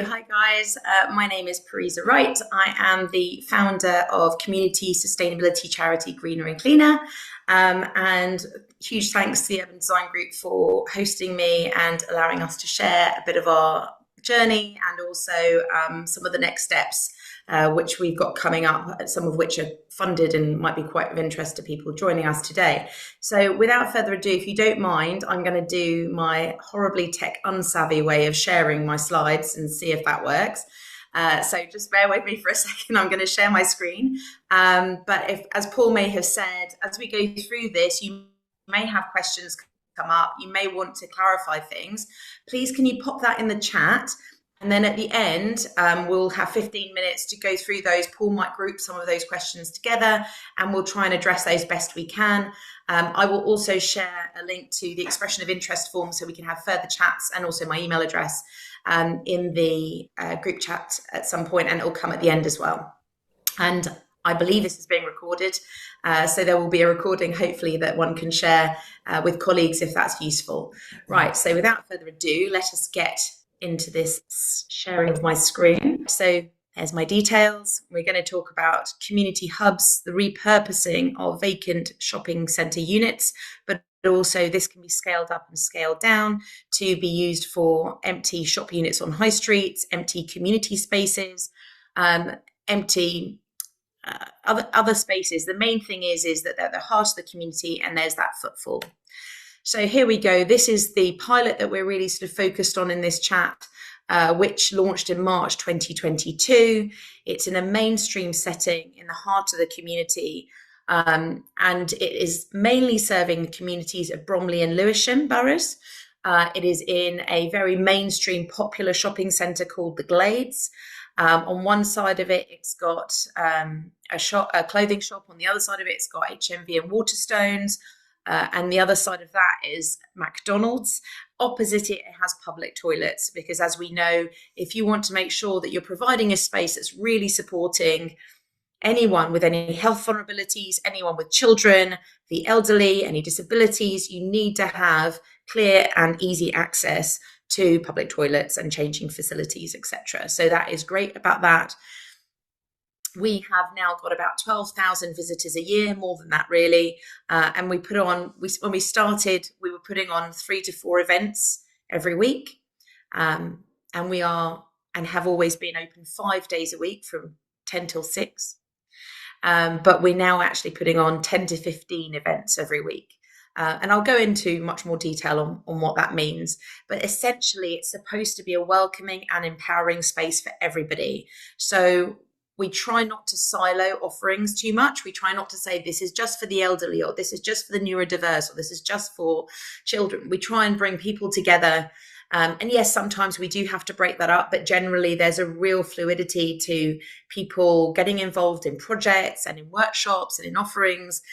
Hi guys, my name is Parisa Wright. I am the founder of community sustainability charity Greener and Cleaner. And huge thanks to the Urban Design Group for hosting me and allowing us to share a bit of our journey and also some of the next steps which we've got coming up, some of which are funded and might be quite of interest to people joining us today. So without further ado, if you don't mind, I'm going to do my horribly tech unsavvy way of sharing my slides and see if that works. So just bear with me for a second. I'm going to share my screen. But if, as Paul may have said, as we go through this, you may have questions come up. You may want to clarify things. Please, can you pop that in the chat? And then at the end, we'll have 15 minutes to go through those. Paul might group some of those questions together and we'll try and address those best we can. I will also share a link to the expression of interest form so we can have further chats, and also my email address in the group chat at some point, and it will come at the end as well. And I believe this is being recorded, so there will be a recording hopefully that one can share with colleagues if that's useful. Right, so without further ado, let us get into this sharing of my screen. So there's my details. We're going to talk about community hubs, the repurposing of vacant shopping centre units, but also this can be scaled up and scaled down to be used for empty shop units on high streets, empty community spaces, empty other spaces. The main thing is that they're the heart of the community, and there's that footfall. So here we go. This is the pilot that we're really sort of focused on in this chat, which launched in March 2022. It's in a mainstream setting in the heart of the community, and it is mainly serving the communities of Bromley and Lewisham boroughs. It is in a very mainstream popular shopping centre called the Glades. On one side of it, it's got a clothing shop. On the other side of it, it's got HMV and Waterstones. And the other side of that is McDonald's. Opposite it, it has public toilets, because as we know, if you want to make sure that you're providing a space that's really supporting anyone with any health vulnerabilities, anyone with children, the elderly, any disabilities, you need to have clear and easy access to public toilets and changing facilities, etc. So that is great about that. We have now got about 12,000 visitors a year, more than that really. And we put on, when we started, we were putting on 3 to 4 events every week. And we are, and have always been open 5 days a week from 10 till 6. But we're now actually putting on 10 to 15 events every week. And I'll go into much more detail on what that means. But essentially, it's supposed to be a welcoming and empowering space for everybody. So we try not to silo offerings too much. We try not to say this is just for the elderly, or this is just for the neurodiverse, or this is just for children. We try and bring people together. And yes, sometimes we do have to break that up, but generally there's a real fluidity to people getting involved in projects and in workshops and in offerings,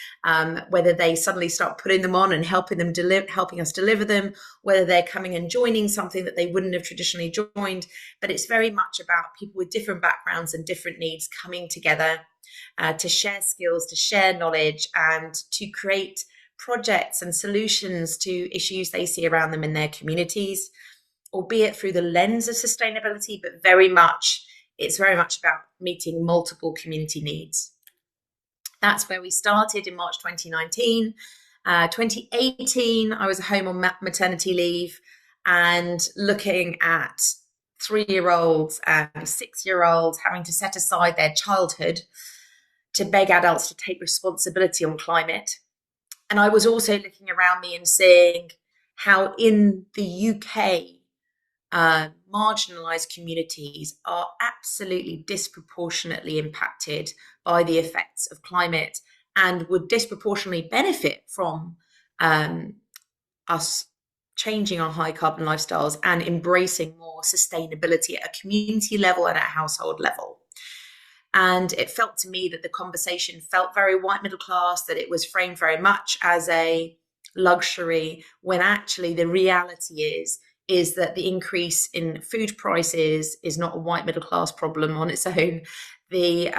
whether they suddenly start putting them on and helping us deliver them, whether they're coming and joining something that they wouldn't have traditionally joined. But it's very much about people with different backgrounds and different needs coming together to share skills, to share knowledge, and to create projects and solutions to issues they see around them in their communities, albeit through the lens of sustainability, but it's very much about meeting multiple community needs. That's where we started in March 2019. 2018, I was home on maternity leave and looking at 3-year-olds and 6-year-olds having to set aside their childhood to beg adults to take responsibility on climate. And I was also looking around me and seeing how in the UK, marginalised communities are absolutely disproportionately impacted by the effects of climate and would disproportionately benefit from us changing our high carbon lifestyles and embracing more sustainability at a community level and at a household level. And it felt to me that the conversation felt very white middle class, that it was framed very much as a luxury, when actually the reality is that the increase in food prices is not a white middle class problem on its own. The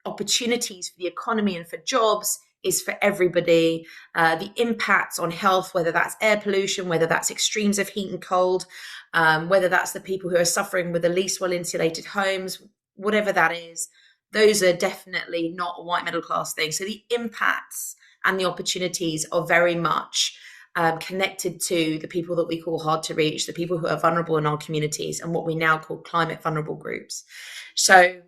opportunities for the economy and for jobs is for everybody. The impacts on health, whether that's air pollution, whether that's extremes of heat and cold, whether that's the people who are suffering with the least well insulated homes, whatever that is, those are definitely not a white middle class thing. So the impacts and the opportunities are very much connected to the people that we call hard to reach, the people who are vulnerable in our communities, and what we now call climate vulnerable groups. So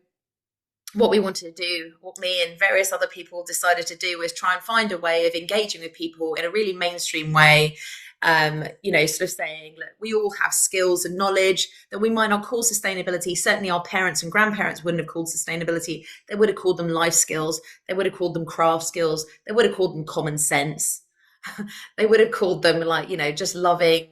what we wanted to do, what me and various other people decided to do, was try and find a way of engaging with people in a really mainstream way. Sort of saying, look, we all have skills and knowledge that we might not call sustainability. Certainly our parents and grandparents wouldn't have called sustainability. They would have called them life skills. They would have called them craft skills. They would have called them common sense. They would have called them just loving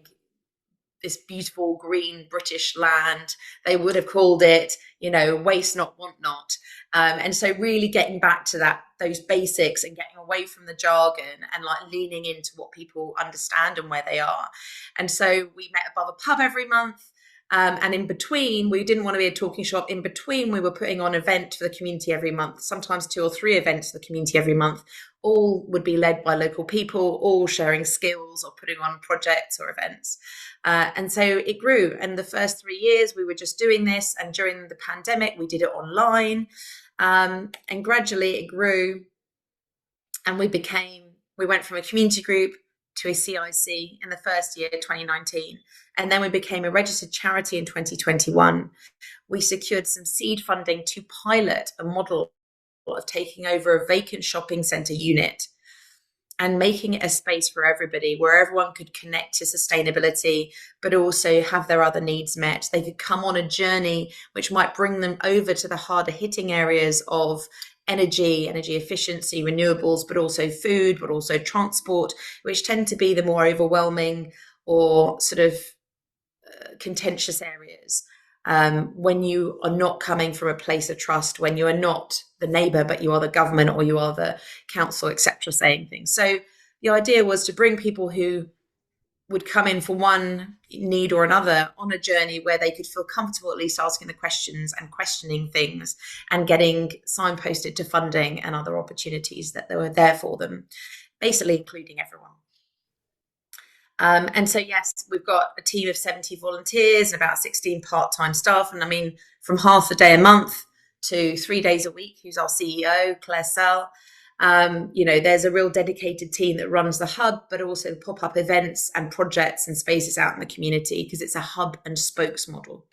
this beautiful green British land. They would have called it, waste not, want not. And so really getting back to those basics and getting away from the jargon and leaning into what people understand and where they are. And so we met above a pub every month. And in between, we didn't want to be a talking shop. In between, we were putting on an event for the community every month, sometimes 2 or 3 events for the community every month. All would be led by local people, all sharing skills or putting on projects or events. And so it grew. And the first 3 years, we were just doing this. And during the pandemic, we did it online. And gradually it grew. And we went from a community group to a CIC in the first year, 2019. And then we became a registered charity in 2021. We secured some seed funding to pilot a model of taking over a vacant shopping centre unit and making it a space for everybody, where everyone could connect to sustainability, but also have their other needs met. They could come on a journey which might bring them over to the harder hitting areas of energy efficiency, renewables, but also food, but also transport, which tend to be the more overwhelming or sort of contentious areas. When you are not coming from a place of trust, when you are not the neighbour, but you are the government or you are the council, etc., saying things. So the idea was to bring people who would come in for one need or another on a journey where they could feel comfortable at least asking the questions and questioning things and getting signposted to funding and other opportunities that were there for them, basically including everyone. And so, yes, we've got a team of 70 volunteers and about 16 part-time staff. And I mean, from half a day a month to 3 days a week, who's our CEO, Claire Sell. There's a real dedicated team that runs the hub, but also pop-up events and projects and spaces out in the community, because it's a hub and spokes model.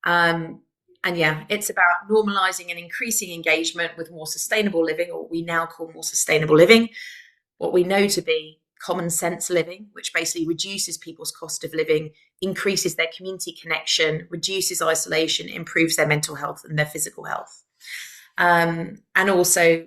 It's about normalizing and increasing engagement with more sustainable living, or what we now call more sustainable living, what we know to be common sense living, which basically reduces people's cost of living, increases their community connection, reduces isolation, improves their mental health and their physical health. And also,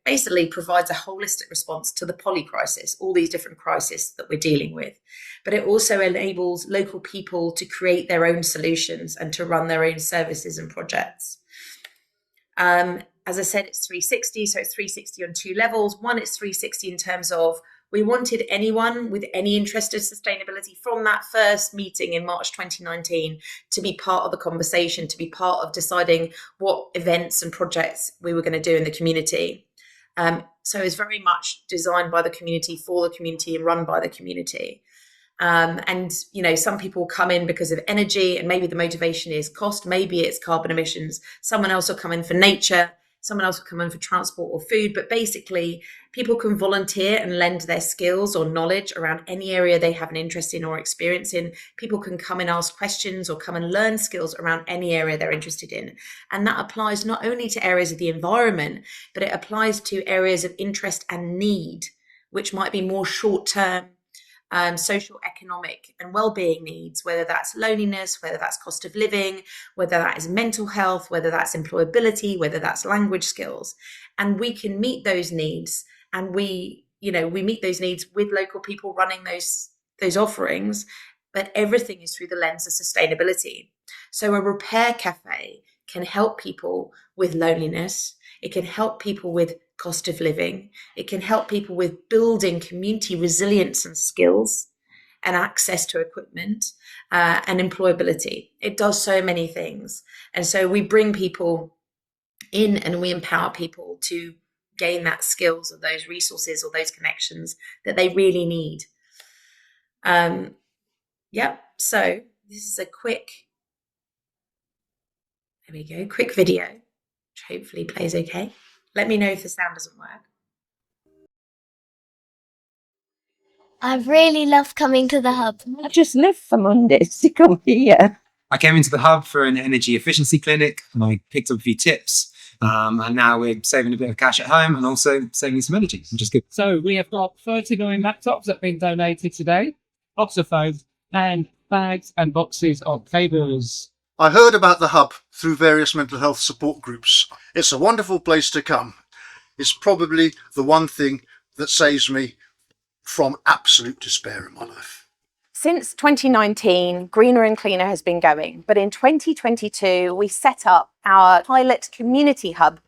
basically provides a holistic response to the poly crisis, all these different crises that we're dealing with. But it also enables local people to create their own solutions and to run their own services and projects. As I said, it's 360. So it's 360 on 2 levels. One, it's 360 in terms of we wanted anyone with any interest in sustainability from that first meeting in March 2019 to be part of the conversation, to be part of deciding what events and projects we were going to do in the community. So it's very much designed by the community, for the community, and run by the community. Some people come in because of energy, and maybe the motivation is cost, maybe it's carbon emissions. Someone else will come in for nature. Someone else will come in for transport or food, but basically people can volunteer and lend their skills or knowledge around any area they have an interest in or experience in. People can come and ask questions or come and learn skills around any area they're interested in. And that applies not only to areas of the environment, but it applies to areas of interest and need, which might be more short-term, social, economic and wellbeing needs, whether that's loneliness, whether that's cost of living, whether that is mental health, whether that's employability, whether that's language skills. And we can meet those needs, and we meet those needs with local people running those offerings, but everything is through the lens of sustainability. So a repair cafe can help people with loneliness. It can help people with cost of living. It can help people with building community resilience and skills and access to equipment and employability. It does so many things. And so we bring people in and we empower people to gain that skills or those resources or those connections that they really need. So this is a quick video, which hopefully plays okay. Let me know if the sound doesn't work. I really love coming to the hub. I just left for Mondays to come here. I came into the hub for an energy efficiency clinic and I picked up a few tips. And now we're saving a bit of cash at home and also saving some energy, which is good. So we have got 39 laptops that have been donated today, lots of phones, and bags and boxes of cables. I heard about the hub through various mental health support groups. It's a wonderful place to come. It's probably the one thing that saves me from absolute despair in my life. Since 2019, Greener and Cleaner has been going, but in 2022, we set up our pilot community hub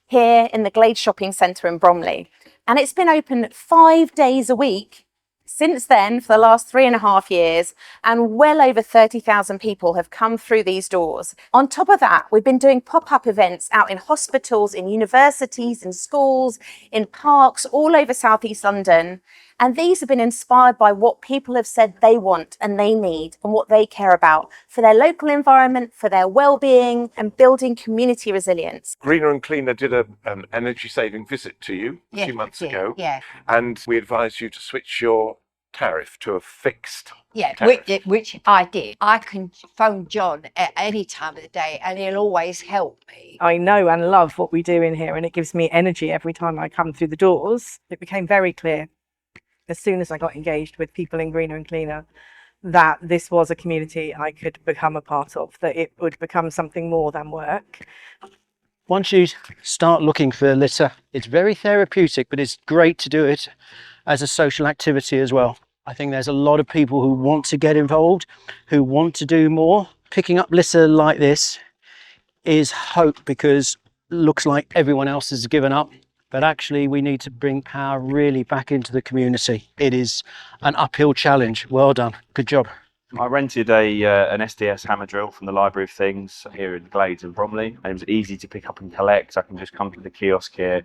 here in the Glade Shopping Centre in Bromley. And it's been open 5 days a week since then for the last 3.5 years, and well over 30,000 people have come through these doors. On top of that, we've been doing pop-up events out in hospitals, in universities, in schools, in parks, all over South East London. And these have been inspired by what people have said they want and they need and what they care about for their local environment, for their well-being and building community resilience. Greener and Cleaner did an energy saving visit to you a few months ago. Yeah. And we advised you to switch your tariff to a fixed Which I did. I can phone John at any time of the day and he'll always help me. I know and love what we do in here and it gives me energy every time I come through the doors. It became very clear as soon as I got engaged with people in Greener and Cleaner that this was a community I could become a part of, that it would become something more than work. Once you start looking for litter, it's very therapeutic, but it's great to do it as a social activity as well. I think there's a lot of people who want to get involved, who want to do more. Picking up litter like this is hope, because it looks like everyone else has given up. But actually we need to bring power really back into the community. It is an uphill challenge. Well done. Good job. I rented an SDS hammer drill from the Library of Things here in Glades and Bromley. And it was easy to pick up and collect. I can just come to the kiosk here,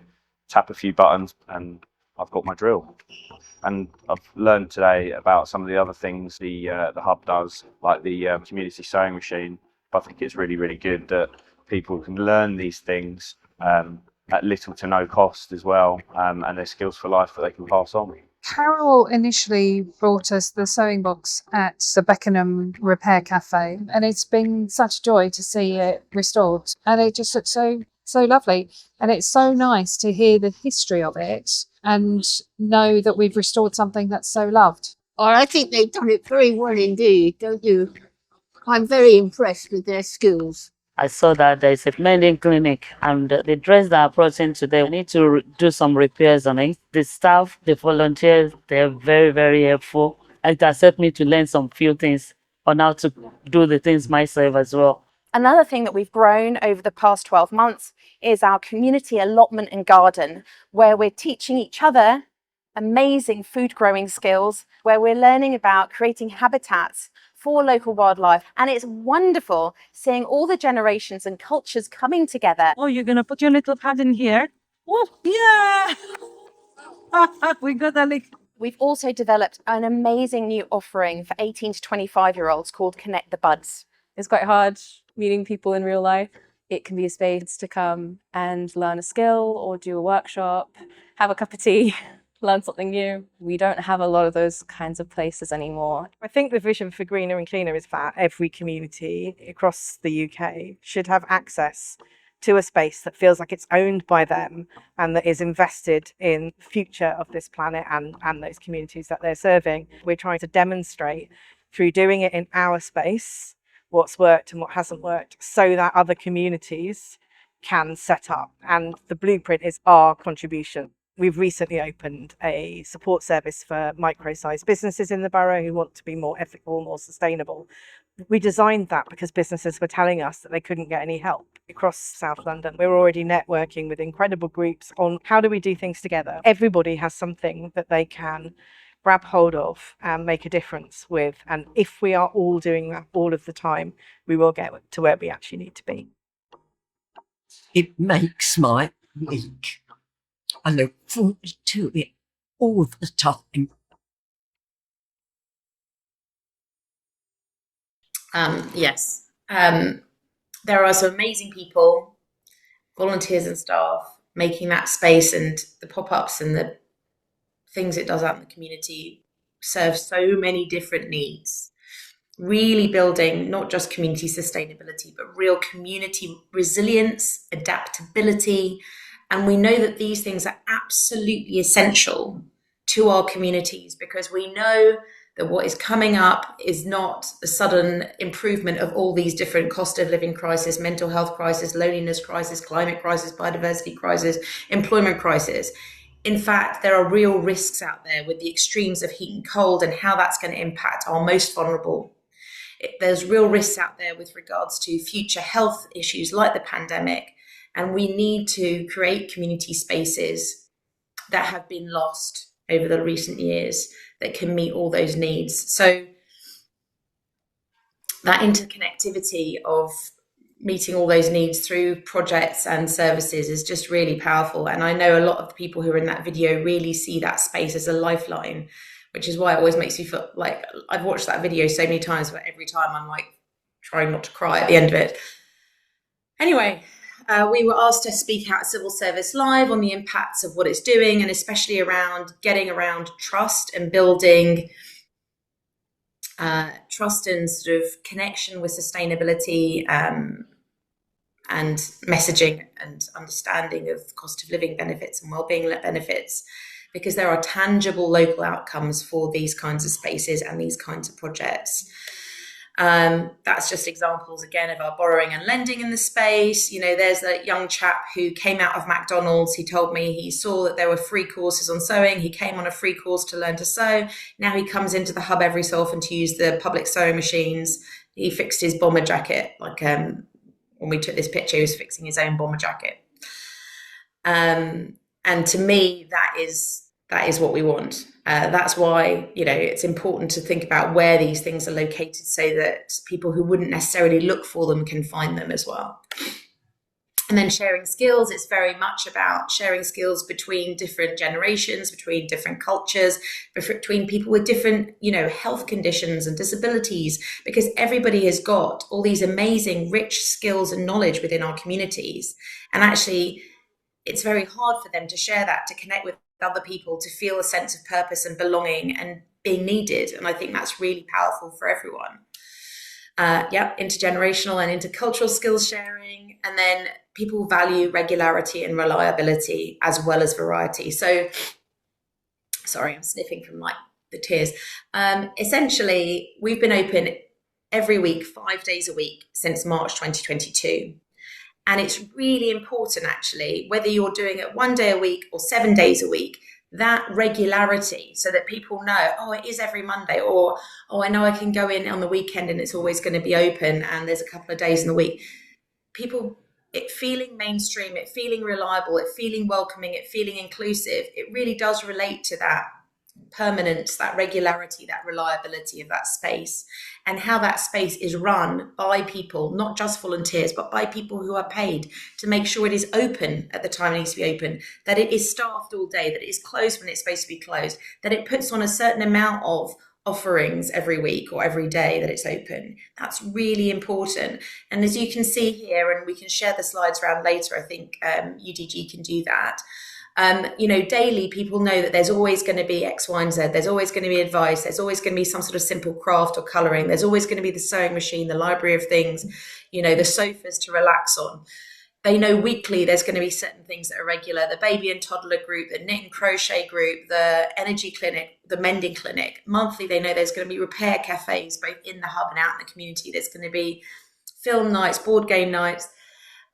tap a few buttons and I've got my drill. And I've learned today about some of the other things the hub does, like the community sewing machine. But I think it's really, really good that people can learn these things at little to no cost as well, and their skills for life that they can pass on. Carol initially brought us the sewing box at the Beckenham Repair Cafe, and it's been such a joy to see it restored. And it just looks so lovely, and it's so nice to hear the history of it and know that we've restored something that's so loved. Oh, I think they've done it very well indeed, don't you? I'm very impressed with their skills. I saw that there's a mending clinic and the dress that I brought in today, we need to do some repairs on it. The staff, the volunteers, they're very, very helpful. It has helped me to learn some few things on how to do the things myself as well. Another thing that we've grown over the past 12 months is our community allotment and garden, where we're teaching each other amazing food growing skills, where we're learning about creating habitats for local wildlife. And it's wonderful seeing all the generations and cultures coming together. Oh, you're going to put your little pad in here? Oh, yeah! We got that. We've also developed an amazing new offering for 18 to 25-year-olds called Connect the Buds. It's quite hard meeting people in real life. It can be a space to come and learn a skill or do a workshop, have a cup of tea, learn something new. We don't have a lot of those kinds of places anymore. I think the vision for Greener and Cleaner is that every community across the UK should have access to a space that feels like it's owned by them and that is invested in the future of this planet and those communities that they're serving. We're trying to demonstrate through doing it in our space what's worked and what hasn't worked, so that other communities can set up. And the blueprint is our contribution. We've recently opened a support service for micro-sized businesses in the borough who want to be more ethical, more sustainable. We designed that because businesses were telling us that they couldn't get any help across South London. We're already networking with incredible groups on how do we do things together. Everybody has something that they can grab hold of and make a difference with. And if we are all doing that all of the time, we will get to where we actually need to be. It makes my week. I look forward to it all the time. Yes. There are some amazing people, volunteers and staff, making that space, and the pop-ups and the things it does out in the community serve so many different needs. Really building not just community sustainability, but real community resilience, adaptability. And we know that these things are absolutely essential to our communities, because we know that what is coming up is not a sudden improvement of all these different cost of living crisis, mental health crisis, loneliness crisis, climate crisis, biodiversity crisis, employment crisis. In fact, there are real risks out there with the extremes of heat and cold and how that's going to impact our most vulnerable. There's real risks out there with regards to future health issues like the pandemic. And we need to create community spaces that have been lost over the recent years that can meet all those needs. So that interconnectivity of meeting all those needs through projects and services is just really powerful. And I know a lot of the people who are in that video really see that space as a lifeline, which is why it always makes me feel like I've watched that video so many times, but every time I'm like trying not to cry at the end of it. Anyway, we were asked to speak out at Civil Service Live on the impacts of what it's doing, and especially around getting around trust and building trust and sort of connection with sustainability, and messaging and understanding of cost of living benefits and wellbeing benefits, because there are tangible local outcomes for these kinds of spaces and these kinds of projects. That's just examples again of our borrowing and lending in the space. You know, there's a young chap who came out of McDonald's. He told me he saw that there were free courses on sewing. He came on a free course to learn to sew. Now he comes into the hub every so often to use the public sewing machines. He fixed his bomber jacket. Like when we took this picture, he was fixing his own bomber jacket. And to me, that is what we want. That's why, you know, it's important to think about where these things are located so that people who wouldn't necessarily look for them can find them as well. And then sharing skills, it's very much about sharing skills between different generations, between different cultures, between people with different, you know, health conditions and disabilities, because everybody has got all these amazing, rich skills and knowledge within our communities. And actually, it's very hard for them to share that, to connect with other people, to feel a sense of purpose and belonging and being needed. And I think that's really powerful for everyone. Intergenerational and intercultural skills sharing. And then people value regularity and reliability as well as variety. So, sorry, I'm sniffing from like the tears. Essentially, we've been open every week, 5 days a week since March 2022. And it's really important, actually, whether you're doing it 1 day a week or 7 days a week, that regularity, so that people know, oh, it is every Monday, or, oh, I know I can go in on the weekend and it's always going to be open and there's a couple of days in the week. People, it feeling mainstream, it feeling reliable, it feeling welcoming, it feeling inclusive, it really does relate to that permanence, that regularity, that reliability of that space, and how that space is run by people, not just volunteers, but by people who are paid to make sure it is open at the time it needs to be open, that it is staffed all day, that it is closed when it's supposed to be closed, that it puts on a certain amount of offerings every week or every day that it's open. That's really important. And as you can see here, and we can share the slides around later, I think UDG can do that. You know, daily people know that there's always going to be X, Y, and Z. There's always going to be advice. There's always going to be some sort of simple craft or colouring. There's always going to be the sewing machine, the library of things, you know, the sofas to relax on. They know weekly there's going to be certain things that are regular. The baby and toddler group, the knit and crochet group, the energy clinic, the mending clinic. Monthly, they know there's going to be repair cafes, both in the hub and out in the community. There's going to be film nights, board game nights.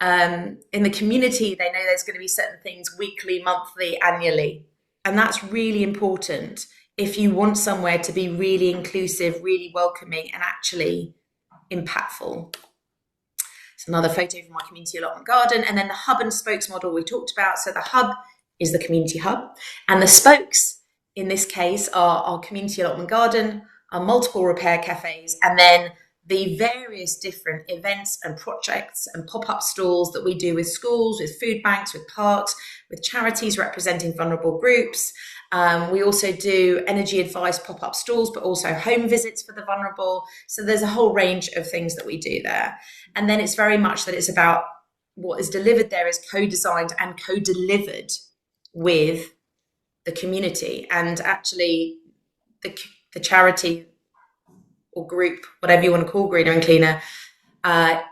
In the community, they know there's going to be certain things weekly, monthly, annually. And that's really important if you want somewhere to be really inclusive, really welcoming, and actually impactful. It's another photo from my community allotment garden. And then the hub and spokes model we talked about. So the hub is the community hub, and the spokes in this case are our community allotment garden, our multiple repair cafes, and then the various different events and projects and pop-up stalls that we do with schools, with food banks, with parks, with charities representing vulnerable groups. We also do energy advice pop-up stalls, but also home visits for the vulnerable. So there's a whole range of things that we do there. And then it's very much that it's about what is delivered there is co-designed and co-delivered with the community. And actually the charity or group, whatever you want to call Greener and Cleaner,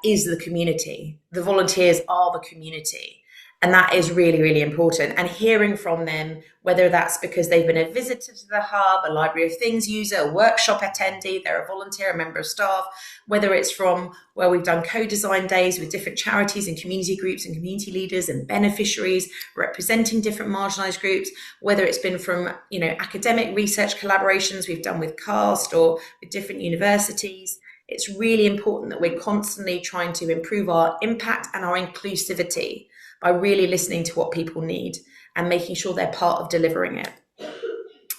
is the community. The volunteers are the community. And that is really, really important. And hearing from them, whether that's because they've been a visitor to the hub, a Library of Things user, a workshop attendee, they're a volunteer, a member of staff, whether it's from where we've done co-design days with different charities and community groups and community leaders and beneficiaries representing different marginalised groups, whether it's been from, you know, academic research collaborations we've done with CAST or with different universities. It's really important that we're constantly trying to improve our impact and our inclusivity by really listening to what people need and making sure they're part of delivering it.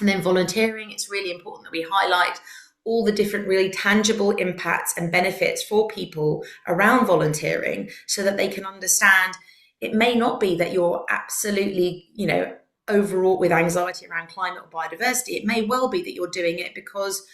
And then volunteering, it's really important that we highlight all the different really tangible impacts and benefits for people around volunteering so that they can understand it may not be that you're absolutely, you know, overwrought with anxiety around climate or biodiversity. It may well be that you're doing it because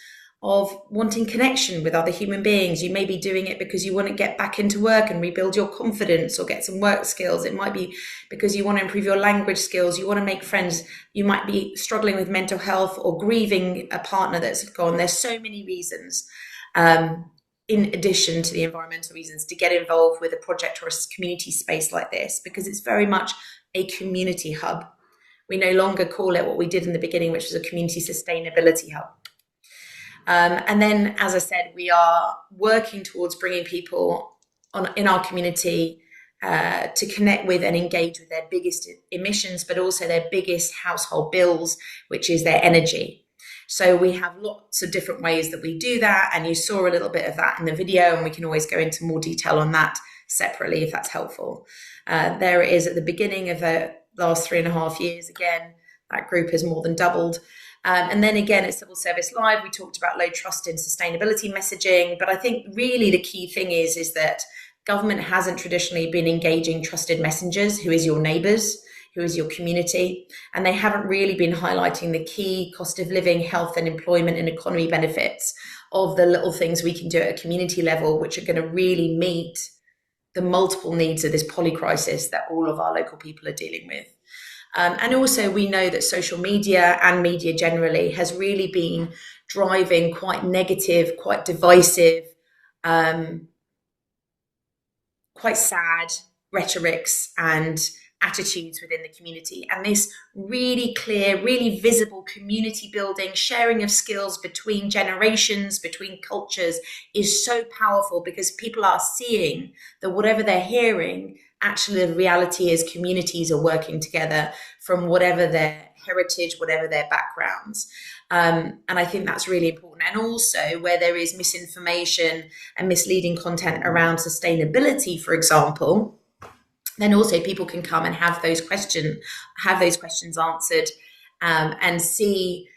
of wanting connection with other human beings. You may be doing it because you want to get back into work and rebuild your confidence or get some work skills. It might be because you want to improve your language skills. You want to make friends. You might be struggling with mental health or grieving a partner that's gone. There's so many reasons, in addition to the environmental reasons, to get involved with a project or a community space like this, because it's very much a community hub. We no longer call it what we did in the beginning, which was a community sustainability hub. And then, as I said, we are working towards bringing people in our community to connect with and engage with their biggest emissions, but also their biggest household bills, which is their energy. So we have lots of different ways that we do that. And you saw a little bit of that in the video, and we can always go into more detail on that separately if that's helpful. There it is at the beginning of the last 3.5 years. Again, that group has more than doubled. And then again, at Civil Service Live, we talked about low trust in sustainability messaging. But I think really the key thing is that government hasn't traditionally been engaging trusted messengers, who is your neighbours, who is your community. And they haven't really been highlighting the key cost of living, health and employment and economy benefits of the little things we can do at a community level, which are going to really meet the multiple needs of this polycrisis that all of our local people are dealing with. And also we know that social media and media generally has really been driving quite negative, quite divisive, quite sad rhetorics and attitudes within the community. And this really clear, really visible community building, sharing of skills between generations, between cultures is so powerful, because people are seeing that whatever they're hearing, actually the reality is communities are working together from whatever their heritage, whatever their backgrounds. And I think that's really important. And also where there is misinformation and misleading content around sustainability, for example, then also people can come and have those questions answered, and see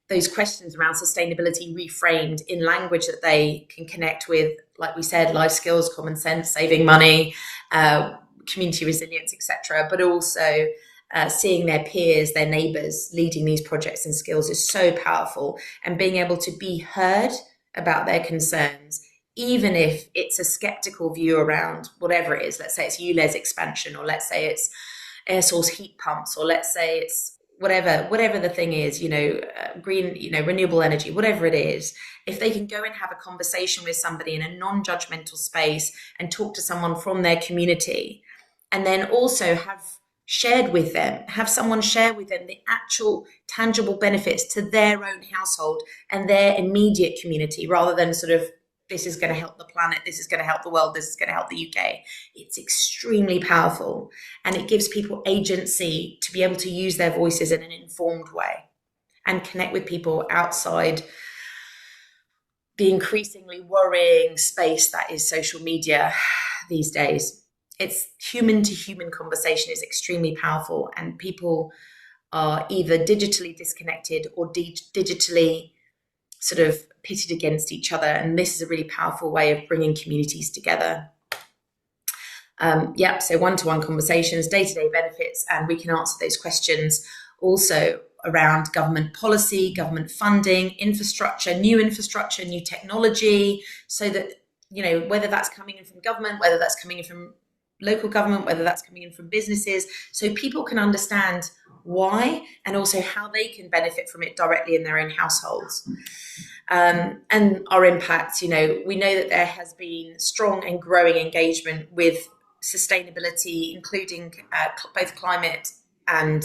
those questions around sustainability reframed in language that they can connect with, like we said, life skills, common sense, saving money, community resilience, etc. But also seeing their peers, their neighbours leading these projects and skills is so powerful, and being able to be heard about their concerns, even if it's a skeptical view around whatever it is. Let's say it's ULEZ expansion, or let's say it's air source heat pumps, or let's say it's whatever the thing is, green, renewable energy, whatever it is. If they can go and have a conversation with somebody in a non-judgmental space and talk to someone from their community, and then also have someone share with them the actual tangible benefits to their own household and their immediate community, rather than sort of, this is going to help the planet, this is going to help the world, this is going to help the UK. It's extremely powerful, and it gives people agency to be able to use their voices in an informed way and connect with people outside the increasingly worrying space that is social media these days. It's human-to-human conversation is extremely powerful, and people are either digitally disconnected or digitally sort of pitted against each other. And this is a really powerful way of bringing communities together. So one-to-one conversations, day-to-day benefits, and we can answer those questions also around government policy, government funding, infrastructure, new technology, so that, whether that's coming in from government, whether that's coming in from local government, whether that's coming in from businesses, so people can understand why and also how they can benefit from it directly in their own households. And our impact, we know that there has been strong and growing engagement with sustainability, including both climate and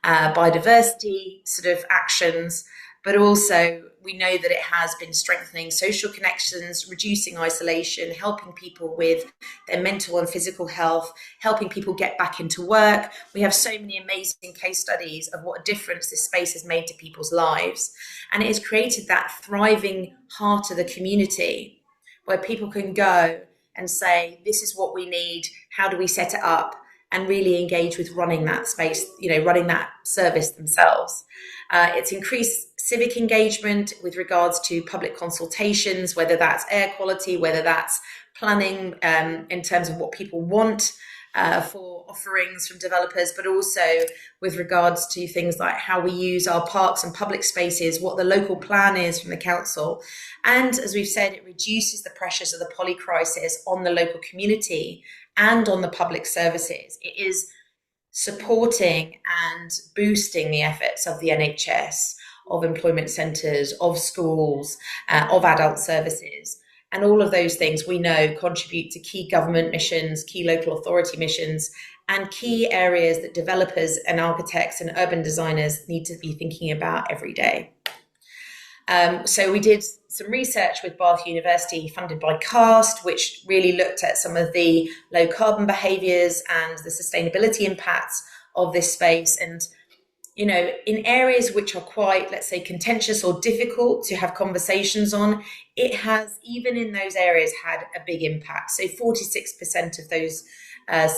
biodiversity sort of actions, but also we know that it has been strengthening social connections, reducing isolation, helping people with their mental and physical health, helping people get back into work. We have so many amazing case studies of what a difference this space has made to people's lives. And it has created that thriving heart of the community where people can go and say, this is what we need, how do we set it up, and really engage with running that space, running that service themselves. It's increased civic engagement with regards to public consultations, whether that's air quality, whether that's planning in terms of what people want for offerings from developers, but also with regards to things like how we use our parks and public spaces, what the local plan is from the council. And as we've said, it reduces the pressures of the poly crisis on the local community and on the public services. It is supporting and boosting the efforts of the NHS, of employment centres, of schools, of adult services. And all of those things we know contribute to key government missions, key local authority missions, and key areas that developers and architects and urban designers need to be thinking about every day. So we did some research with Bath University funded by CAST, which really looked at some of the low carbon behaviours and the sustainability impacts of this space. And in areas which are quite, let's say, contentious or difficult to have conversations on, it has, even in those areas, had a big impact. So 46% of those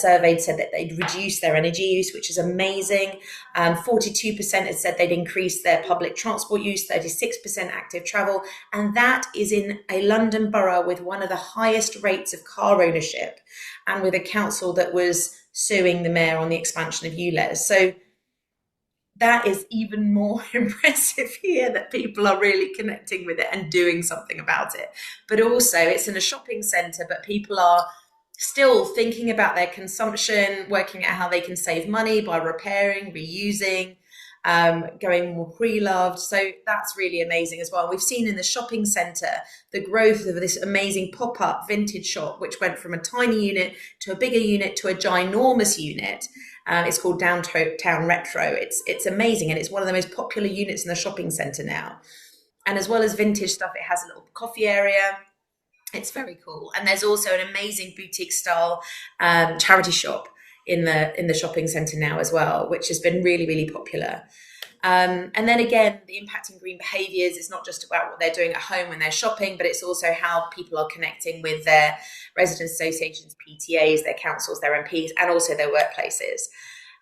surveyed said that they'd reduced their energy use, which is amazing. 42% had said they'd increased their public transport use, 36% active travel. And that is in a London borough with one of the highest rates of car ownership and with a council that was suing the mayor on the expansion of ULEZ. So that is even more impressive here, that people are really connecting with it and doing something about it. But also it's in a shopping centre, but people are still thinking about their consumption, working out how they can save money by repairing, reusing, going more pre-loved. So that's really amazing as well. We've seen in the shopping centre the growth of this amazing pop-up vintage shop, which went from a tiny unit to a bigger unit to a ginormous unit. It's called Downtown Retro. It's amazing, and it's one of the most popular units in the shopping centre now. And as well as vintage stuff, it has a little coffee area. It's very cool. And there's also an amazing boutique style charity shop in the shopping centre now as well, which has been really, really popular. And then again, the impacting green behaviours is not just about what they're doing at home when they're shopping, but it's also how people are connecting with their resident associations, PTAs, their councils, their MPs, and also their workplaces.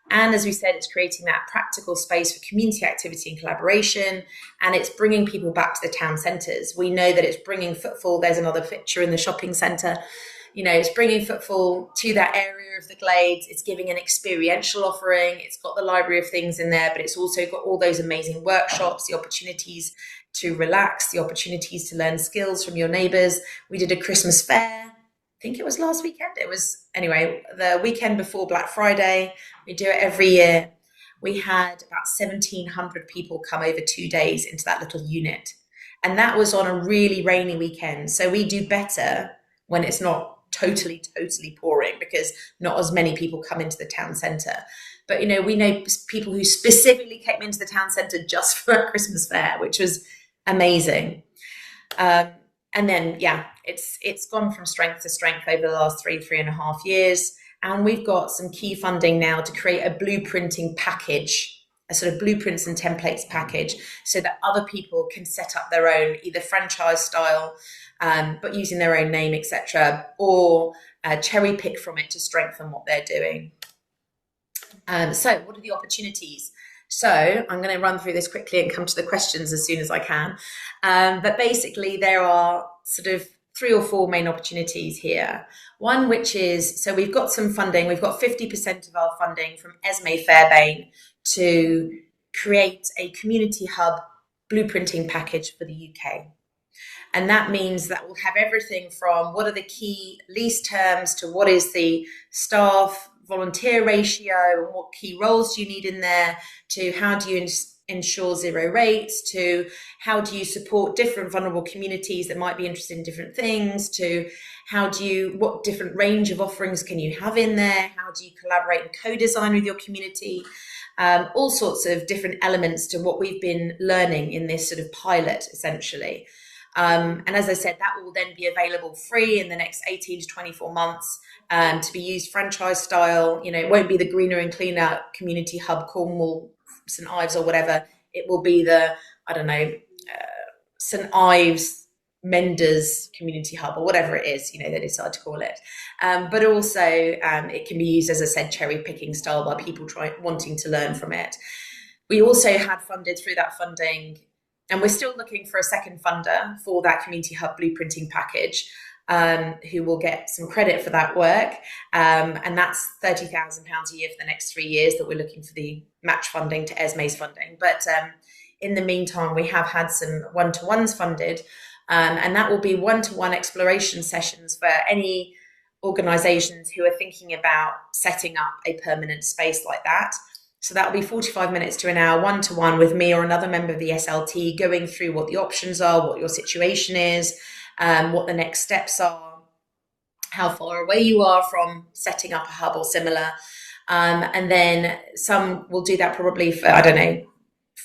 And as we said, it's creating that practical space for community activity and collaboration, and it's bringing people back to the town centres. We know that it's bringing footfall. There's another picture in the shopping centre. It's bringing footfall to that area of the Glades. It's giving an experiential offering. It's got the library of things in there, but it's also got all those amazing workshops, the opportunities to relax, the opportunities to learn skills from your neighbours. We did a Christmas fair. I think it was last weekend. It was, anyway, the weekend before Black Friday. We do it every year. We had about 1,700 people come over 2 days into that little unit. And that was on a really rainy weekend. So we do better when it's not totally pouring, because not as many people come into the town centre. But, we know people who specifically came into the town centre just for a Christmas fair, which was amazing. And then, it's gone from strength to strength over the last 3.5 years. And we've got some key funding now to create a blueprinting package, a sort of blueprints and templates package, so that other people can set up their own, either franchise style, but using their own name, etc., or cherry pick from it to strengthen what they're doing. So what are the opportunities? So I'm going to run through this quickly and come to the questions as soon as I can. But basically, there are sort of 3 or 4 main opportunities here. One, which is, so we've got some funding. We've got 50% of our funding from Esme Fairbairn to create a community hub blueprinting package for the UK. And that means that we'll have everything from what are the key lease terms to what is the staff volunteer ratio and what key roles do you need in there, to how do you ensure zero rates, to how do you support different vulnerable communities that might be interested in different things, to what different range of offerings can you have in there, how do you collaborate and co-design with your community, all sorts of different elements to what we've been learning in this sort of pilot, essentially. And as I said, that will then be available free in the next 18 to 24 months to be used franchise style. It won't be the Greener and Cleaner Community Hub, Cornwall, St Ives or whatever. It will be the, St Ives Menders Community Hub or whatever it is, they decide to call it. But also it can be used, as I said, cherry picking style by people wanting to learn from it. We also had funded through that funding, and we're still looking for a second funder for that community hub blueprinting package, who will get some credit for that work. And that's £30,000 a year for the next 3 years that we're looking for the match funding to Esme's funding. But in the meantime, we have had some one-to-ones funded, and that will be one-to-one exploration sessions for any organisations who are thinking about setting up a permanent space like that. So that will be 45 minutes to an hour, one-to-one with me or another member of the SLT, going through what the options are, what your situation is, what the next steps are, how far away you are from setting up a hub or similar. And then some will do that probably for,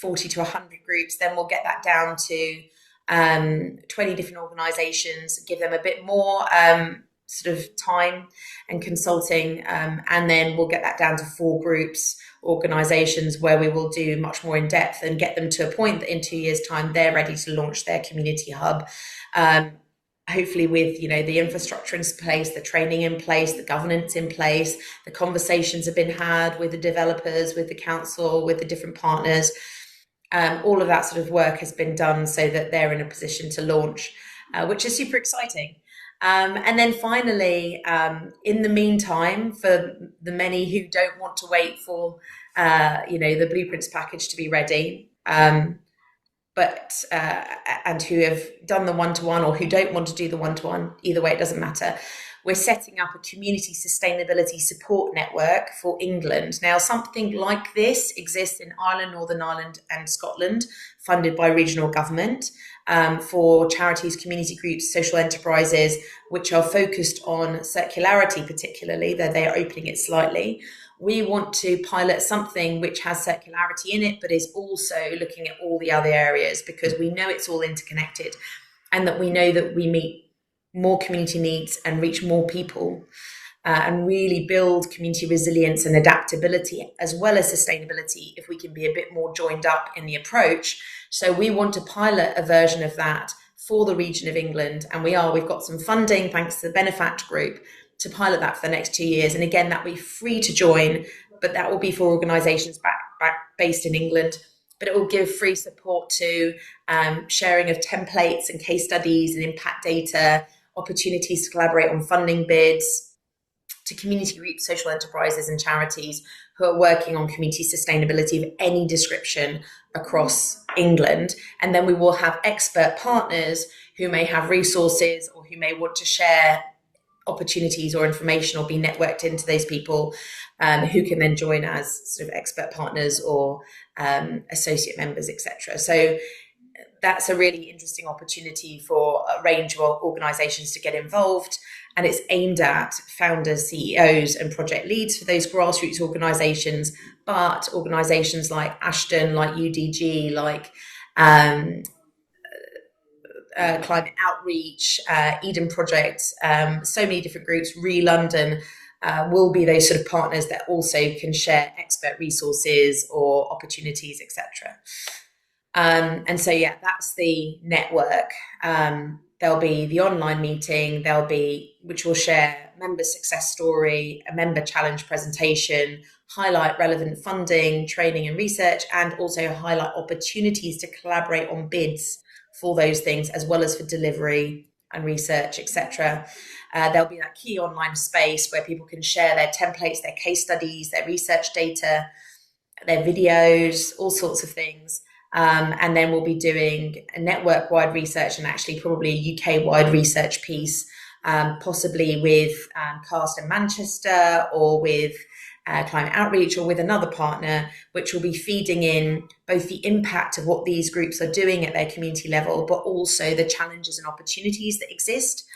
40 to 100 groups. Then we'll get that down to 20 different organisations, give them a bit more sort of time and consulting. And then we'll get that down to 4 groups, organisations, where we will do much more in depth and get them to a point that in 2 years' time they're ready to launch their community hub. Hopefully with the infrastructure in place, the training in place, the governance in place, the conversations have been had with the developers, with the council, with the different partners. All of that sort of work has been done so that they're in a position to launch, which is super exciting. And then finally, in the meantime, for the many who don't want to wait for, the blueprints package to be ready, but and who have done the one-to-one or who don't want to do the one-to-one, either way, it doesn't matter. We're setting up a community sustainability support network for England. Now, something like this exists in Ireland, Northern Ireland and Scotland, funded by regional government, for charities, community groups, social enterprises, which are focused on circularity particularly, though they are opening it slightly. We want to pilot something which has circularity in it, but is also looking at all the other areas, because we know it's all interconnected, and that we know that we meet more community needs and reach more people, and really build community resilience and adaptability as well as sustainability if we can be a bit more joined up in the approach. So we want to pilot a version of that for the region of England, and we've got some funding thanks to the Benefact Group to pilot that for the next 2 years. And again, that will be free to join, but that will be for organisations based in England. But it will give free support to sharing of templates and case studies and impact data, opportunities to collaborate on funding bids, to community groups, social enterprises and charities who are working on community sustainability of any description across England. And then we will have expert partners who may have resources or who may want to share opportunities or information or be networked into those people, who can then join as sort of expert partners or associate members, etc. So that's a really interesting opportunity for a range of organisations to get involved, and it's aimed at founders, CEOs and project leads for those grassroots organisations, but organisations like Ashton, like UDG, like Climate Outreach, Eden Project, so many different groups, London, will be those sort of partners that also can share expert resources or opportunities, etc. And so, yeah, that's the network. there'll be the online meeting, which will share member success story, a member challenge presentation, highlight relevant funding, training and research, and also highlight opportunities to collaborate on bids for those things, as well as for delivery and research, etc. There'll be that key online space where people can share their templates, their case studies, their research data, their videos, all sorts of things. And then we'll be doing a network-wide research and actually probably a UK-wide research piece, possibly with CAST in Manchester or with Climate Outreach or with another partner, which will be feeding in both the impact of what these groups are doing at their community level, but also the challenges and opportunities that exist,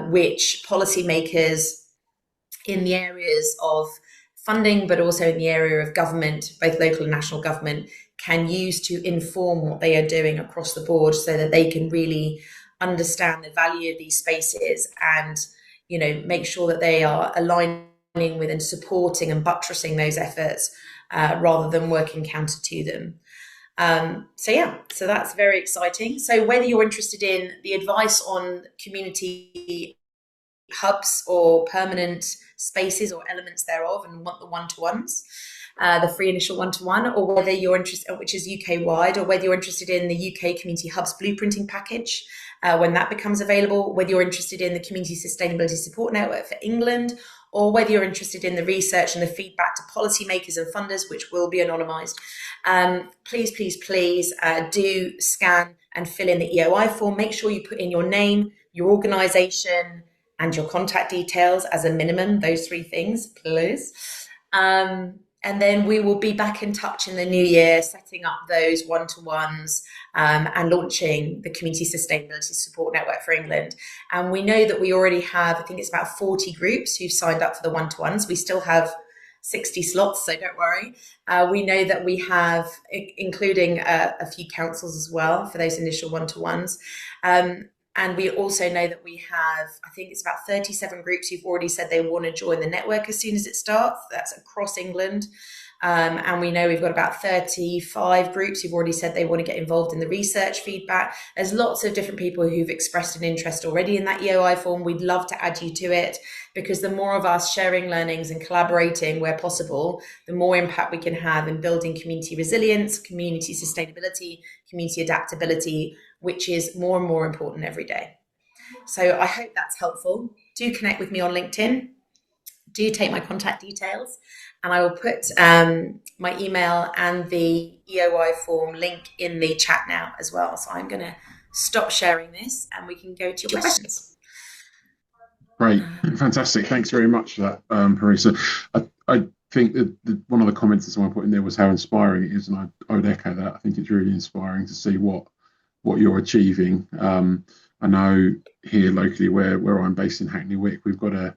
which policymakers in the areas of funding, but also in the area of government, both local and national government, can use to inform what they are doing across the board, so that they can really understand the value of these spaces and, you know, make sure that they are aligning with and supporting and buttressing those efforts, rather than working counter to them. So that's very exciting. So whether you're interested in the advice on community hubs or permanent spaces or elements thereof and want the one-to-ones, the free initial one-to-one, or whether you're interested, which is UK-wide, or whether you're interested in the UK Community Hubs blueprinting package when that becomes available, whether you're interested in the Community Sustainability Support Network for England, or whether you're interested in the research and the feedback to policymakers and funders, which will be anonymised, please do scan and fill in the EOI form. Make sure you put in your name, your organisation, and your contact details as a minimum, those three things, please. And then we will be back in touch in the new year, setting up those one-to-ones and launching the Community Sustainability Support Network for England. And we know that we already have, I think it's about 40 groups who've signed up for the one-to-ones. We still have 60 slots, so don't worry. We know that we have, including a few councils as well for those initial one-to-ones. And we also know that we have, I think it's about 37 groups who've already said they want to join the network as soon as it starts. That's across England. And we know we've got about 35 groups who've already said they want to get involved in the research feedback. There's lots of different people who've expressed an interest already in that EOI form. We'd love to add you to it, because the more of us sharing learnings and collaborating where possible, the more impact we can have in building community resilience, community sustainability, community adaptability, which is more and more important every day. So I hope that's helpful. Do connect with me on LinkedIn. Do take my contact details, and I will put my email and the EOI form link in the chat now as well. So I'm going to stop sharing this and we can go to your questions. Great, fantastic. Thanks very much for that, Parisa. I think that one of the comments that someone put in there was how inspiring it is, and I would echo that. I think it's really inspiring to see what you're achieving. I know here locally where I'm based in Hackney Wick, we've got a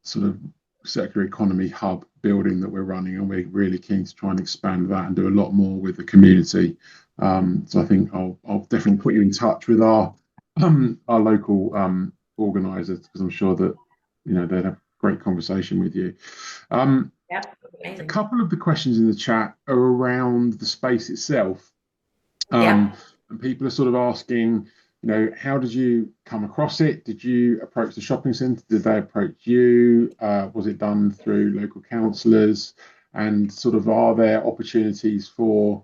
sort of circular economy hub building that we're running, and we're really keen to try and expand that and do a lot more with the community. So I think I'll definitely put you in touch with our local organisers, because I'm sure that they'd have a great conversation with you. A couple of the questions in the chat are around the space itself. And people are sort of asking, how did you come across it? Did you approach the shopping centre? Did they approach you? Was it done through local councillors? And sort of, are there opportunities for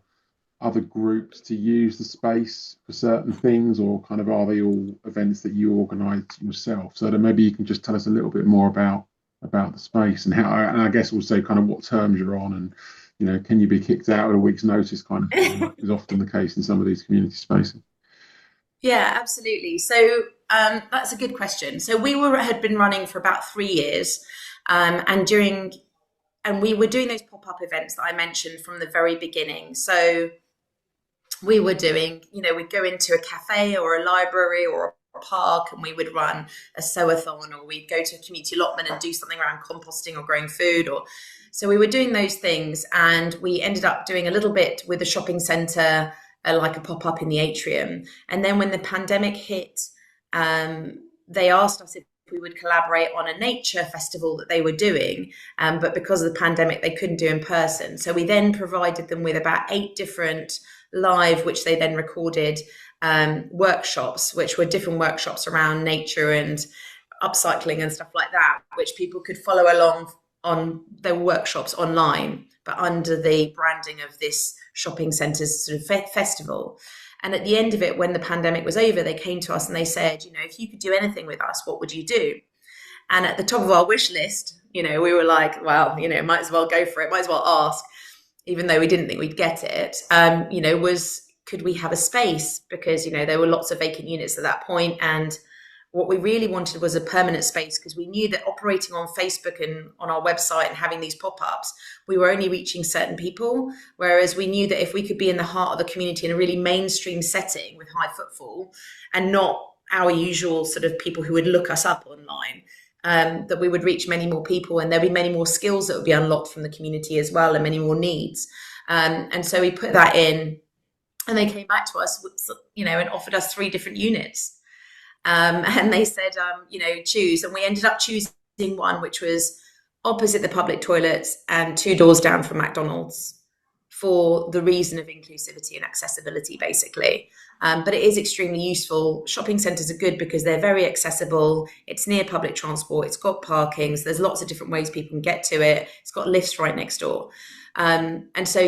other groups to use the space for certain things, or kind of are they all events that you organise yourself? So that maybe you can just tell us a little bit more about the space and how, and I guess also kind of what terms you're on, and can you be kicked out at a week's notice, kind of thing, like is often the case in some of these community spaces. Yeah, absolutely. So that's a good question. So we had been running for about 3 years, and we were doing those pop-up events that I mentioned from the very beginning. So we were doing, we'd go into a cafe or a library or a park, and we would run a sew-a-thon, or we'd go to a community allotment and do something around composting or growing food. So we were doing those things, and we ended up doing a little bit with the shopping centre, like a pop-up in the atrium. And then when the pandemic hit, they asked us if we would collaborate on a nature festival that they were doing, but because of the pandemic, they couldn't do in person. So we then provided them with about 8 different live, which they then recorded, workshops, which were different workshops around nature and upcycling and stuff like that, which people could follow along on their workshops online, but under the branding of this shopping centres sort of festival. And at the end of it, when the pandemic was over, they came to us and they said, if you could do anything with us, what would you do? And at the top of our wish list, we were like, well, might as well go for it, might as well ask, even though we didn't think we'd get it, was, could we have a space? Because, there were lots of vacant units at that point, and what we really wanted was a permanent space, because we knew that operating on Facebook and on our website and having these pop-ups, we were only reaching certain people, whereas we knew that if we could be in the heart of the community in a really mainstream setting with high footfall and not our usual sort of people who would look us up online, that we would reach many more people, and there'd be many more skills that would be unlocked from the community as well, and many more needs. And so we put that in, and they came back to us, and offered us 3 different units. And they said, choose. And we ended up choosing one which was opposite the public toilets and 2 doors down from McDonald's, for the reason of inclusivity and accessibility, basically. But it is extremely useful. Shopping centres are good because they're very accessible. It's near public transport. It's got parking. So there's lots of different ways people can get to it. It's got lifts right next door. And so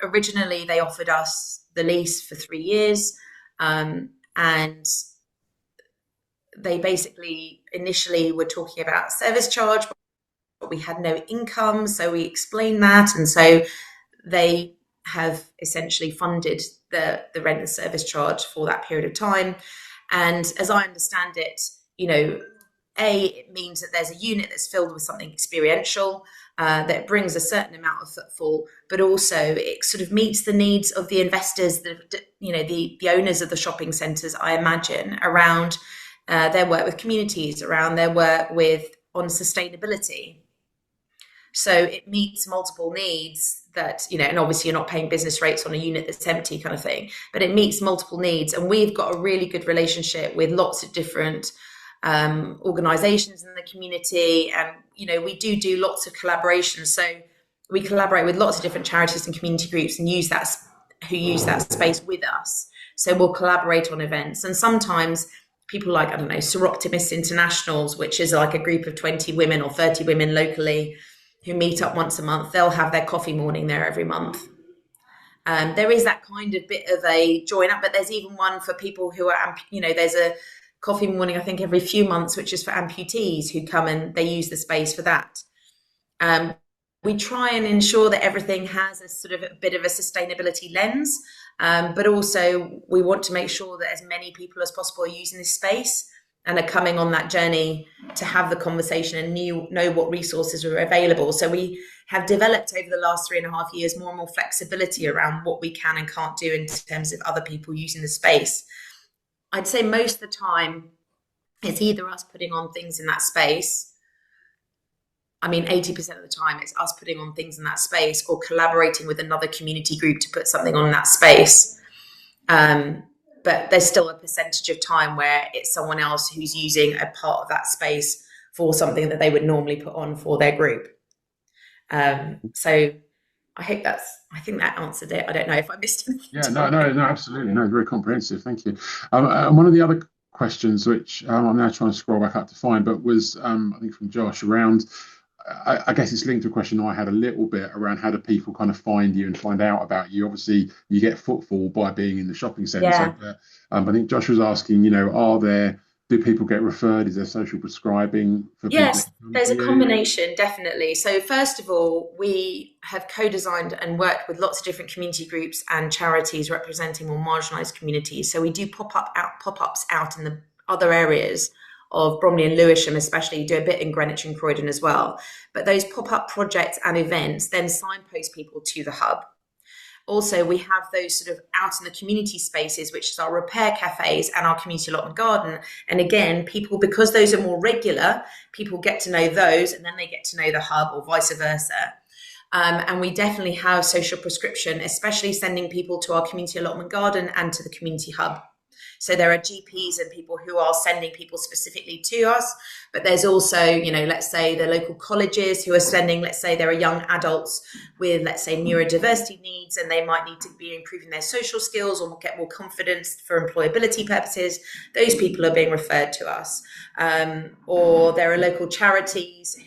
originally they offered us the lease for 3 years. And they basically initially were talking about service charge, but we had no income. So we explained that. And so they have essentially funded the rent and service charge for that period of time. And as I understand it, it means that there's a unit that's filled with something experiential, that brings a certain amount of footfall, but also it sort of meets the needs of the investors, the owners of the shopping centres, I imagine, around their work with communities, around their work on sustainability. So it meets multiple needs that, and obviously you're not paying business rates on a unit that's empty kind of thing, but it meets multiple needs. And we've got a really good relationship with lots of different organisations in the community. And, we do lots of collaboration. So we collaborate with lots of different charities and community groups and use that space with us. So we'll collaborate on events. And sometimes people like, Soroptimist Internationals, which is like a group of 20 women or 30 women locally who meet up once a month. They'll have their coffee morning there every month. There is that kind of bit of a join up, but there's even one for people who are, there's a coffee morning, I think, every few months, which is for amputees who come and they use the space for that. We try and ensure that everything has a sort of a bit of a sustainability lens, but also we want to make sure that as many people as possible are using this space and are coming on that journey to have the conversation and know what resources are available. So we have developed over the last 3.5 years more and more flexibility around what we can and can't do in terms of other people using the space. I'd say most of the time it's either us putting on things in that space. 80% of the time it's us putting on things in that space or collaborating with another community group to put something on that space. But there's still a percentage of time where it's someone else who's using a part of that space for something that they would normally put on for their group. So I think that answered it. I don't know if I missed anything. Yeah, no, absolutely. No, very comprehensive. Thank you. And one of the other questions, which I'm now trying to scroll back up to find, but was, I think from Josh around, I guess it's linked to a question I had a little bit around how do people kind of find you and find out about you. Obviously, you get footfall by being in the shopping centre. Yeah. So, I think Josh was asking, do people get referred? Is there social prescribing for people? Yes, there's a combination, definitely. So first of all, we have co-designed and worked with lots of different community groups and charities representing more marginalised communities. So we do pop-ups out in the other areas of Bromley and Lewisham, especially. Do a bit in Greenwich and Croydon as well. But those pop-up projects and events then signpost people to the hub. Also, we have those sort of out in the community spaces, which is our repair cafes and our community allotment garden. And again, people, because those are more regular, people get to know those and then they get to know the hub or vice versa. And we definitely have social prescription, especially sending people to our community allotment garden and to the community hub. So there are GPs and people who are sending people specifically to us, But there's also, let's say the local colleges who are sending, let's say there are young adults with, let's say, neurodiversity needs, and they might need to be improving their social skills or get more confidence for employability purposes. Those people are being referred to us. Or there are local charities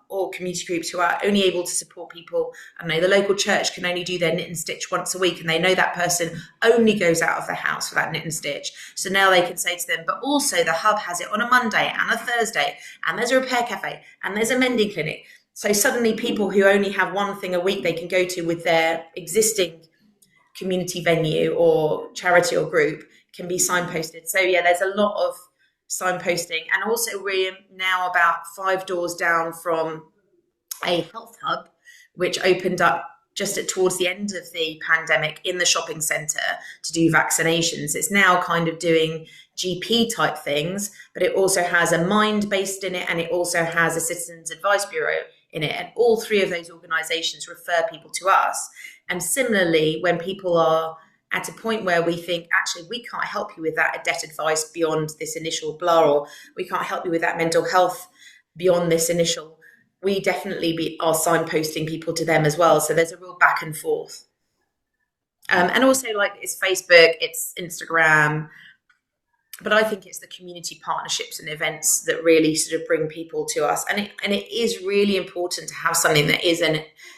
or community groups who are only able to support people. I know the local church can only do their knit and stitch once a week, and they know that person only goes out of the house for that knit and stitch. So now they can say to them, but also the hub has it on a Monday and a Thursday, and there's a repair cafe, and there's a mending clinic. So suddenly people who only have one thing a week they can go to with their existing community venue or charity or group can be signposted. So yeah, there's a lot of signposting. And also we're now about 5 doors down from a health hub, which opened up just towards the end of the pandemic in the shopping centre to do vaccinations. It's now kind of doing GP type things, but it also has a Mind based in it, and it also has a Citizens Advice Bureau in it. And all 3 of those organisations refer people to us. And similarly, when people are at a point where we think, actually, we can't help you with that debt advice beyond this initial blah, or we can't help you with that mental health beyond this initial, we definitely are signposting people to them as well. So there's a real back and forth. And also, like, it's Facebook, it's Instagram, but I think it's the community partnerships and events that really sort of bring people to us. And it is really important to have something that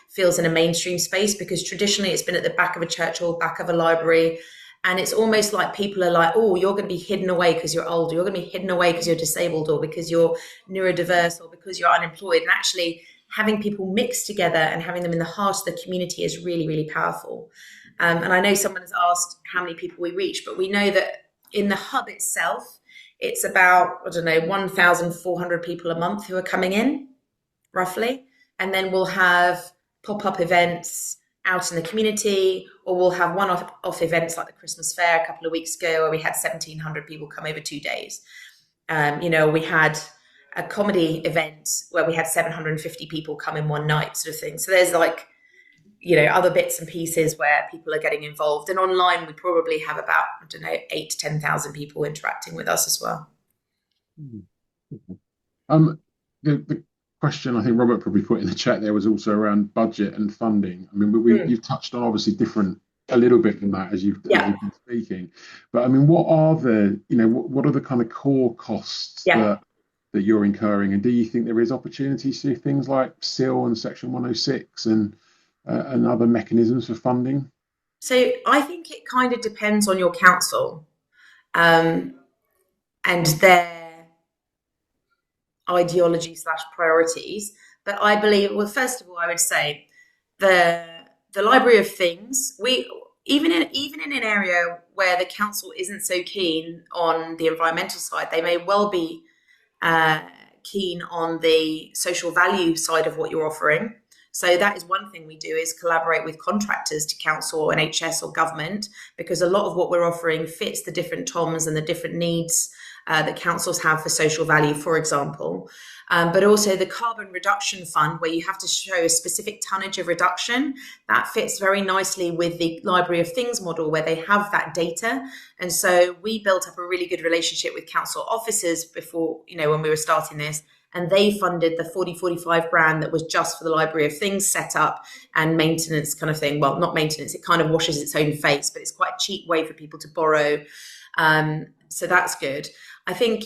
feels in a mainstream space, because traditionally it's been at the back of a church or back of a library. And it's almost like people are like, oh, you're going to be hidden away because you're old, or you're going to be hidden away because you're disabled, or because you're neurodiverse, or because you're unemployed. And actually having people mixed together and having them in the heart of the community is really, really powerful. And I know someone has asked how many people we reach, but we know that in the hub itself, it's about, 1,400 people a month who are coming in, roughly. And then we'll have pop-up events out in the community, or we'll have one-off events like the Christmas fair a couple of weeks ago where we had 1,700 people come over 2 days. We had a comedy event where we had 750 people come in one night, sort of thing. So there's other bits and pieces where people are getting involved. And online, we probably have about, 8,000 to 10,000 people interacting with us as well. The question I think Robert probably put in the chat there was also around budget and funding. I mean, you've touched on obviously a little bit in that as you've been speaking. But I mean, what are the kind of core costs that you're incurring? And do you think there is opportunities to things like SIL and Section 106 and other mechanisms for funding? So I think it kind of depends on your council and their ideology / priorities. But I believe, well, first of all, I would say the Library of Things, even in an area where the council isn't so keen on the environmental side, they may well be keen on the social value side of what you're offering. So that is one thing we do, is collaborate with contractors to council or NHS or government, because a lot of what we're offering fits the different TOMs and the different needs that councils have for social value, for example. But also the carbon reduction fund, where you have to show a specific tonnage of reduction, that fits very nicely with the Library of Things model, where they have that data. And so we built up a really good relationship with council officers before, when we were starting this, and they funded the 45 grand that was just for the Library of Things setup and maintenance kind of thing. Well, not maintenance, it kind of washes its own face, but it's quite a cheap way for people to borrow. So that's good. I think,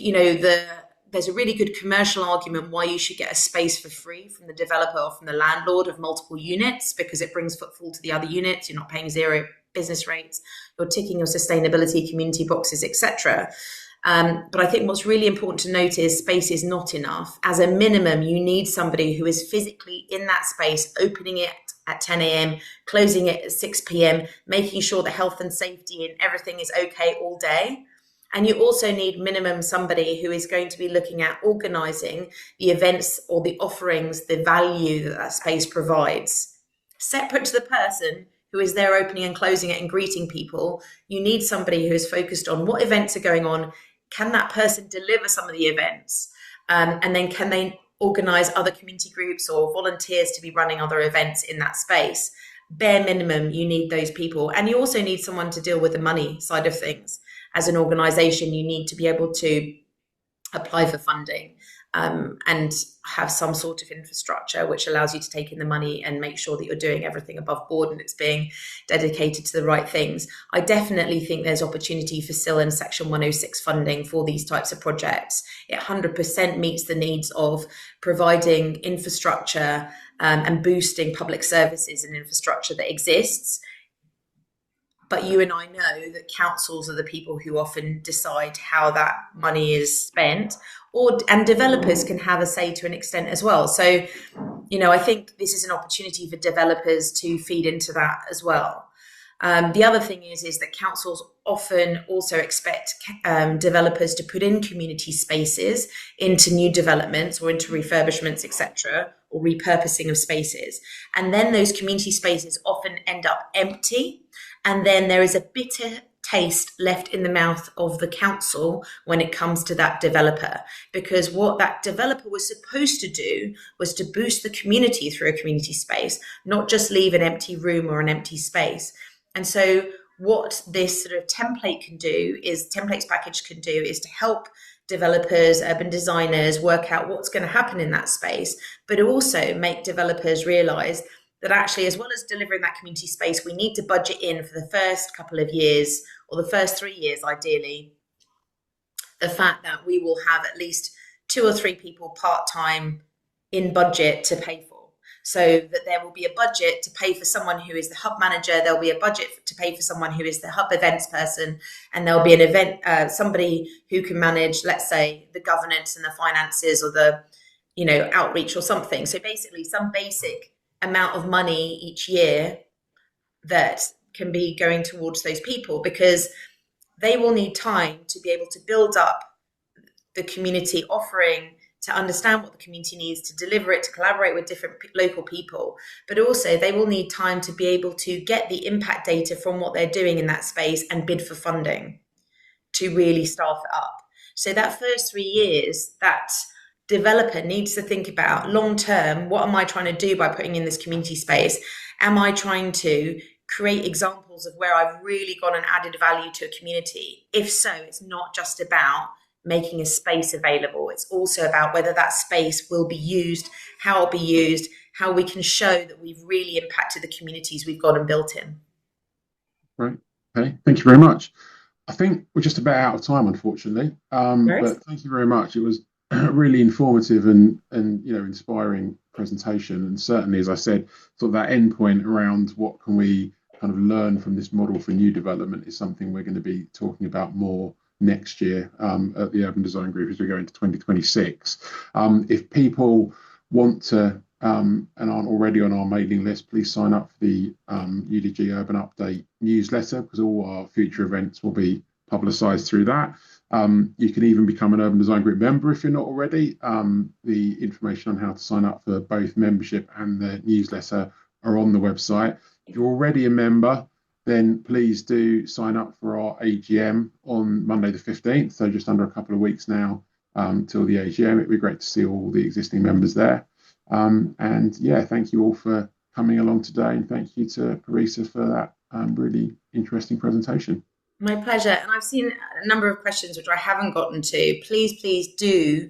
there's a really good commercial argument why you should get a space for free from the developer or from the landlord of multiple units, because it brings footfall to the other units. You're not paying zero business rates. You're ticking your sustainability community boxes, etc. But I think what's really important to note is space is not enough. As a minimum, you need somebody who is physically in that space, opening it at 10 a.m., closing it at 6 p.m., making sure that health and safety and everything is okay all day. And you also need minimum somebody who is going to be looking at organising the events or the offerings, the value that that space provides. Separate to the person who is there opening and closing it and greeting people, you need somebody who is focused on what events are going on. Can that person deliver some of the events? And then can they organise other community groups or volunteers to be running other events in that space? Bare minimum, you need those people. And you also need someone to deal with the money side of things. As an organisation, you need to be able to apply for funding and have some sort of infrastructure which allows you to take in the money and make sure that you're doing everything above board and it's being dedicated to the right things. I definitely think there's opportunity for SIL and Section 106 funding for these types of projects. It 100% meets the needs of providing infrastructure and boosting public services and infrastructure that exists. But you and I know that councils are the people who often decide how that money is spent, and developers can have a say to an extent as well. So, you know, I think this is an opportunity for developers to feed into that as well. The other thing is that councils often also expect developers to put in community spaces into new developments or into refurbishments, etc., or repurposing of spaces. And then those community spaces often end up empty. And then there is a bitter taste left in the mouth of the council when it comes to that developer, because what that developer was supposed to do was to boost the community through a community space, not just leave an empty room or an empty space. And so what this sort of templates package can do is to help developers, urban designers work out what's going to happen in that space, but also make developers realize that actually, as well as delivering that community space, we need to budget in for the first couple of years, or the first 3 years, ideally, the fact that we will have at least 2 or 3 people part-time in budget to pay for. So that there will be a budget to pay for someone who is the hub manager, there'll be a budget to pay for someone who is the hub events person, and there'll be an event, somebody who can manage, let's say, the governance and the finances or the, you know, outreach or something. So basically some basic amount of money each year that can be going towards those people, because they will need time to be able to build up the community offering, to understand what the community needs, to deliver it, to collaborate with different local people. But also they will need time to be able to get the impact data from what they're doing in that space and bid for funding to really staff it up. So that first 3 years, that developer needs to think about long term, what am I trying to do by putting in this community space? Am I trying to create examples of where I've really got an added value to a community? If so, it's not just about making a space available. It's also about whether that space will be used, how it'll be used, how we can show that we've really impacted the communities we've got and built in. Right. Okay. Thank you very much. I think we're just about out of time, unfortunately. But thank you very much. It was a really informative and you know, inspiring presentation. And certainly, as I said, sort of that end point around what can we kind of learn from this model for new development is something we're going to be talking about more next year at the Urban Design Group as we go into 2026. If people want to and aren't already on our mailing list, please sign up for the UDG Urban Update newsletter, because all our future events will be publicised through that. You can even become an Urban Design Group member if you're not already. The information on how to sign up for both membership and the newsletter are on the website. If you're already a member, then please do sign up for our AGM on Monday the 15th. So just under a couple of weeks now till the AGM. It'd be great to see all the existing members there. And yeah, thank you all for coming along today. And thank you to Parisa for that really interesting presentation. My pleasure. And I've seen a number of questions which I haven't gotten to. Please do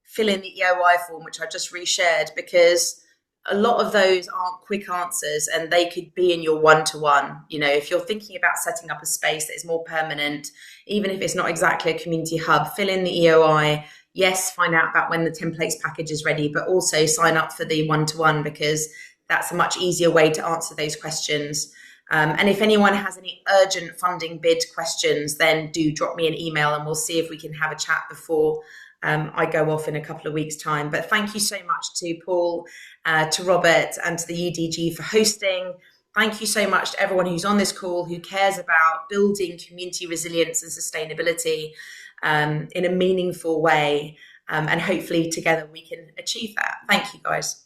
fill in the EOI form, which I just reshared, because a lot of those aren't quick answers and they could be in your one-to-one. You know, if you're thinking about setting up a space that is more permanent, even if it's not exactly a community hub, fill in the EOI. Yes, find out about when the templates package is ready, but also sign up for the one-to-one, because that's a much easier way to answer those questions. And if anyone has any urgent funding bid questions, then do drop me an email and we'll see if we can have a chat before I go off in a couple of weeks' time. But thank you so much to Paul, to Robert, and to the UDG for hosting. Thank you so much to everyone who's on this call who cares about building community resilience and sustainability in a meaningful way. And hopefully together we can achieve that. Thank you, guys.